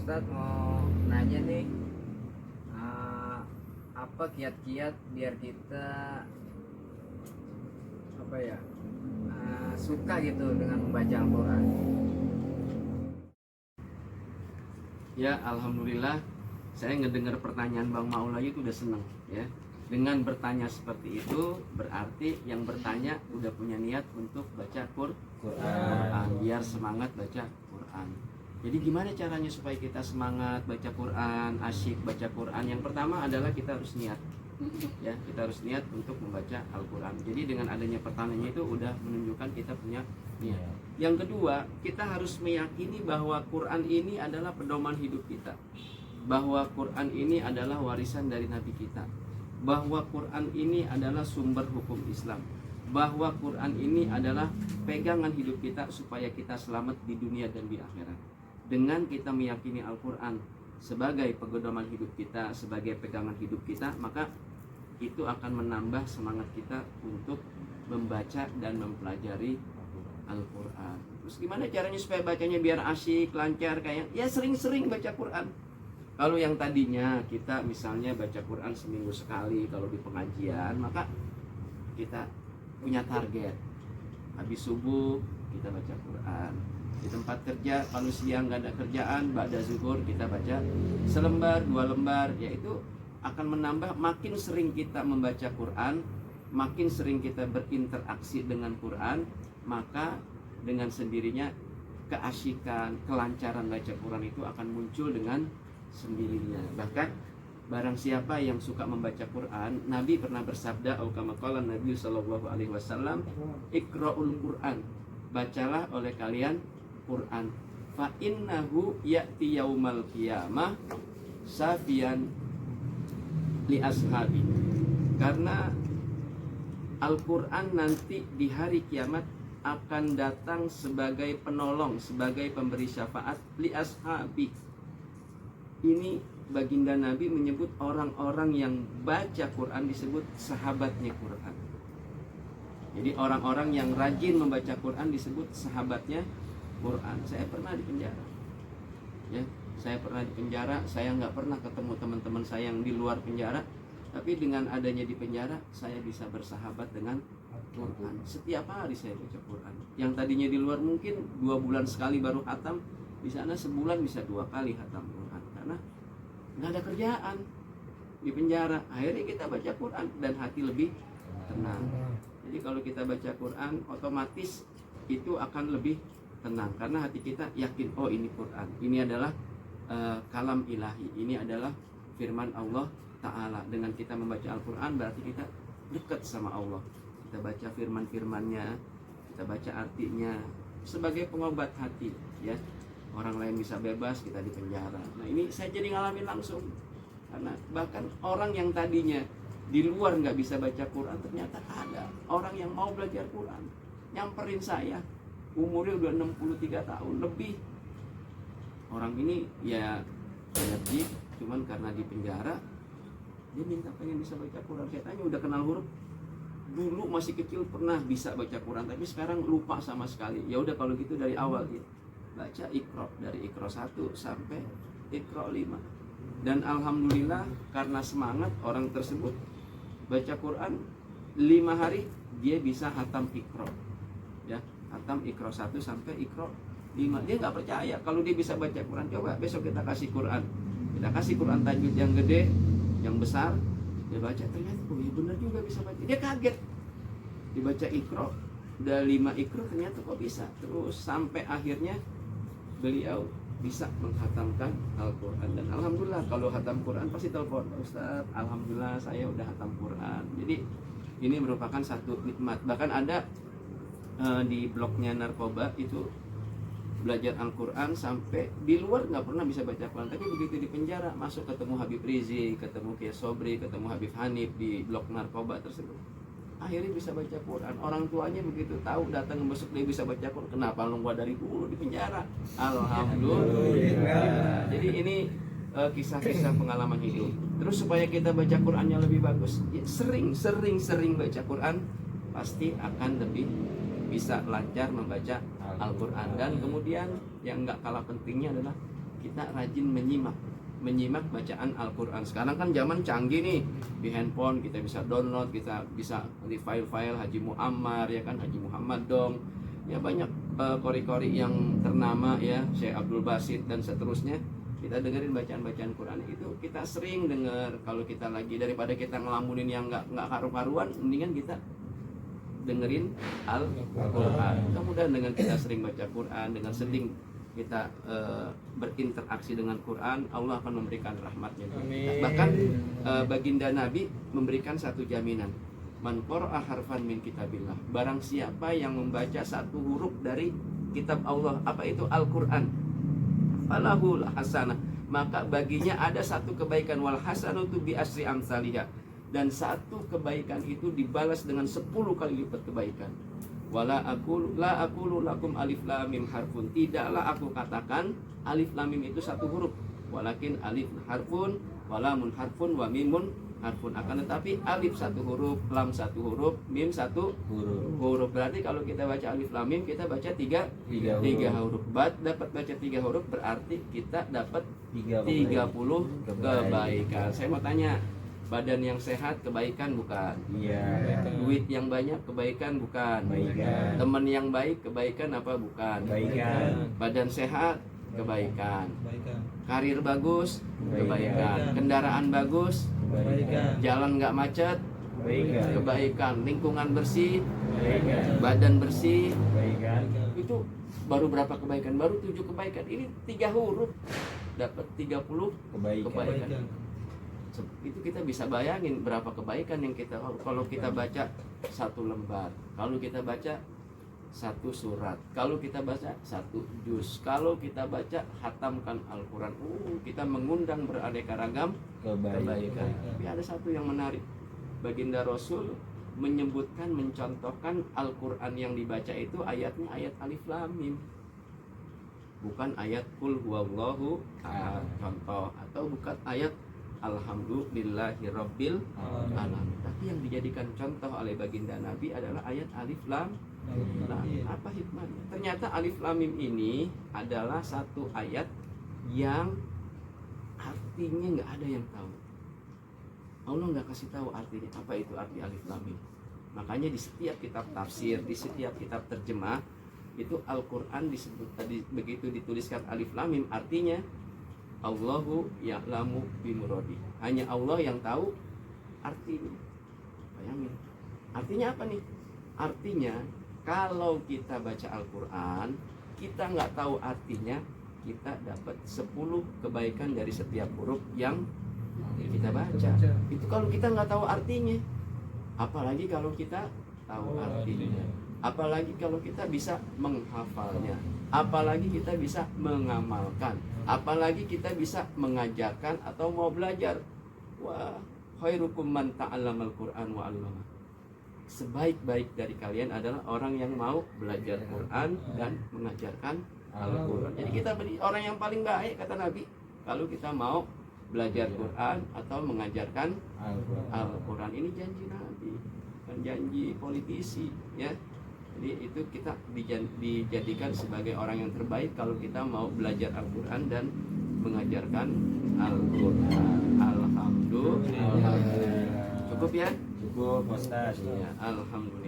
Ustadz mau nanya nih, apa kiat-kiat biar kita apa ya suka gitu dengan membaca Al-Quran? Ya, alhamdulillah saya ngedengar pertanyaan Bang Maul lagi itu udah seneng ya. Dengan bertanya seperti itu berarti yang bertanya udah punya niat untuk baca Quran, biar semangat baca Quran. Jadi gimana caranya supaya kita semangat baca Quran, asyik baca Quran? Yang pertama adalah kita harus niat. Ya, kita harus niat untuk membaca Al-Quran. Jadi dengan adanya pertanyaannya itu udah menunjukkan kita punya niat. Yang kedua, kita harus meyakini bahwa Quran ini adalah pedoman hidup kita, bahwa Quran ini adalah warisan dari Nabi kita, bahwa Quran ini adalah sumber hukum Islam, bahwa Quran ini adalah pegangan hidup kita supaya kita selamat di dunia dan di akhirat. Dengan kita meyakini Al-Quran sebagai pedoman hidup kita, sebagai pegangan hidup kita, maka itu akan menambah semangat kita untuk membaca dan mempelajari Al-Quran. Terus gimana caranya supaya bacanya biar asyik, lancar, kayak ya sering-sering baca Quran. Kalau yang tadinya kita misalnya baca Quran seminggu sekali kalau di pengajian, maka kita punya target. Habis subuh kita baca Quran. Di tempat kerja kalau siang gak ada kerjaan, ba'da zuhur kita baca selembar, 2 lembar. Yaitu akan menambah, makin sering kita membaca Quran, makin sering kita berinteraksi dengan Quran, maka dengan sendirinya keasyikan, kelancaran baca Quran itu akan muncul dengan sendirinya. Bahkan barang siapa yang suka membaca Quran, Nabi pernah bersabda, kama qala Nabi sallallahu alaihi wasallam, iqra'ul Quran, bacalah oleh kalian Quran, fa innahu ya'ti yaumal qiyamah safiyan li ashabi, karena Al-Quran nanti di hari kiamat akan datang sebagai penolong, sebagai pemberi syafaat li ashabi. Ini baginda Nabi menyebut orang-orang yang baca Quran disebut sahabatnya Quran. Jadi orang-orang yang rajin membaca Quran disebut sahabatnya Quran. Saya pernah di penjara, ya, saya pernah di penjara. Saya nggak pernah ketemu teman-teman saya yang di luar penjara, tapi dengan adanya di penjara saya bisa bersahabat dengan Quran. Setiap hari saya baca Quran. Yang tadinya di luar mungkin 2 bulan sekali baru hatam, di sana sebulan bisa 2 kali hatam Quran, karena nggak ada kerjaan di penjara. Akhirnya kita baca Quran dan hati lebih tenang. Jadi kalau kita baca Quran, otomatis itu akan lebih tenang karena hati kita yakin, oh ini Quran, ini adalah kalam ilahi, ini adalah firman Allah Ta'ala. Dengan kita membaca Al-Quran berarti kita dekat sama Allah. Kita baca firman-firmannya, kita baca artinya sebagai pengobat hati, ya. Orang lain bisa bebas, kita di penjara. Nah ini saya jadi ngalamin langsung, karena bahkan orang yang tadinya di luar nggak bisa baca Quran, ternyata ada orang yang mau belajar Quran nyamperin saya, umurnya udah 63 tahun lebih. Orang ini ya energi, cuman karena di penjara dia minta pengen bisa baca Quran. Saya tanya, udah kenal huruf? Dulu masih kecil pernah bisa baca Quran, tapi sekarang lupa sama sekali. Ya udah kalau gitu dari awal ya, baca Iqra, dari Iqra 1 sampai Iqra 5. Dan alhamdulillah karena semangat orang tersebut baca Quran 5 hari dia bisa hatam Iqra, ya, hatam Iqra 1 sampai Iqra 5. Dia nggak percaya kalau dia bisa baca Quran. Coba besok kita kasih Quran, kita kasih Quran tajwid yang gede, yang besar, dia baca, ternyata oh iya benar juga bisa baca. Dia kaget, dibaca Iqra udah 5 Iqra, ternyata kok bisa. Terus sampai akhirnya beliau bisa menghatamkan Al-Quran. Dan alhamdulillah kalau hatam Quran pasti telepon, Ustaz, alhamdulillah saya udah hatam Quran. Jadi ini merupakan satu nikmat. Bahkan ada di blognya Narkoba itu belajar Al-Quran sampai di luar nggak pernah bisa baca Quran, tapi begitu di penjara masuk ketemu Habib Rizik, ketemu Kiai Sobri, ketemu Habib Hanif di blog Narkoba tersebut, akhirnya bisa baca Quran. Orang tuanya begitu tahu datang besok dia bisa baca Quran, kenapa lu gua dari dulu di penjara? Alhamdulillah. Jadi ini kisah-kisah pengalaman hidup. Terus supaya kita baca Qurannya lebih bagus, ya, sering baca Quran, pasti akan lebih bisa lancar membaca Al-Quran. Dan kemudian yang nggak kalah pentingnya adalah kita rajin menyimak bacaan Al-Quran. Sekarang kan zaman canggih nih, di handphone kita bisa download, kita bisa di file-file Haji Muammar ya kan, Haji Muhammad dong, ya banyak kori-kori yang ternama ya, Syekh Abdul Basit dan seterusnya. Kita dengerin bacaan-bacaan Quran itu, kita sering dengar. Kalau kita lagi, daripada kita ngelamunin yang nggak karu-karuan, mendingan kita dengerin Al-Quran. Kemudian dengan kita sering baca Quran, dengan sering kita berinteraksi dengan Quran, Allah akan memberikan rahmatnya. Bahkan baginda Nabi memberikan satu jaminan, man qara'a harfan min kitabillah, barang siapa yang membaca satu huruf dari kitab Allah, apa itu Al-Quran, falahu hasanah, maka baginya ada satu kebaikan, wal hasanatu bi asri amsalihah, dan satu kebaikan itu dibalas dengan 10 kali lipat kebaikan. Wala aqulu lakum alif lam mim harfun, tidaklah aku katakan alif lam mim itu satu huruf, walakin alif harfun, walamun harfun, wa mimun harfun, akan tetapi alif satu huruf, lam satu huruf, mim satu huruf. Berarti kalau kita baca alif lam mim, kita baca tiga huruf. Dapat baca 3 huruf berarti kita dapat 30 kebaikan. Saya mau tanya, badan yang sehat kebaikan bukan? Iya. Duit yang banyak kebaikan bukan? Kebaikan. Teman yang baik kebaikan apa bukan? Kebaikan. Badan sehat kebaikan. Kebaikan. Karir bagus kebaikan. Kebaikan. Kendaraan bagus Kebaikan. jalan nggak macet Kebaikan. kebaikan. Lingkungan bersih, Kebaikan. badan bersih, Kebaikan. itu baru berapa kebaikan? Baru 7 kebaikan. Ini 3 huruf dapat 30 Kebaikan. kebaikan. Itu kita bisa bayangin berapa kebaikan yang kita, kalau kita baca satu lembar, kalau kita baca satu surat, kalau kita baca satu juz, kalau kita baca hatamkan Al-Quran, kita mengundang beraneka ragam kebaikan. Tapi ada satu yang menarik, baginda Rasul menyebutkan, mencontohkan Al-Quran yang dibaca itu ayatnya ayat alif lam mim, bukan ayat qul huwallahu ahad contoh, atau bukan ayat alhamdulillahirabbil alamin. Tapi yang dijadikan contoh oleh baginda Nabi adalah ayat alif lam mim. Apa hikmahnya? Ternyata alif lam mim ini adalah satu ayat yang artinya nggak ada yang tahu. Allah nggak kasih tahu artinya apa itu arti alif lam mim. Makanya di setiap kitab tafsir, di setiap kitab terjemah itu Al-Quran disebut tadi, begitu dituliskan alif lam mim, artinya Allahu ya'lamu bimuradi, hanya Allah yang tahu artinya. Bayangin, artinya apa nih? Artinya kalau kita baca Al-Quran, kita nggak tahu artinya, kita dapat 10 kebaikan dari setiap huruf yang kita baca. Itu kalau kita nggak tahu artinya, apalagi kalau kita tahu artinya, apalagi kalau kita bisa menghafalnya, apalagi kita bisa mengamalkan, apalagi kita bisa mengajarkan atau mau belajar. Wah, khairukum man ta'allamal Qur'an wa 'allama. Sebaik-baik dari kalian adalah orang yang mau belajar Quran dan mengajarkan Al-Quran. Jadi kita orang yang paling baik kata Nabi kalau kita mau belajar Quran atau mengajarkan Al-Quran. Ini janji Nabi, bukan janji politisi ya. Jadi itu kita dijadikan sebagai orang yang terbaik kalau kita mau belajar Al-Quran dan mengajarkan Al-Quran. Alhamdulillah. Cukup ya? Cukup Ustaz. Ya, alhamdulillah.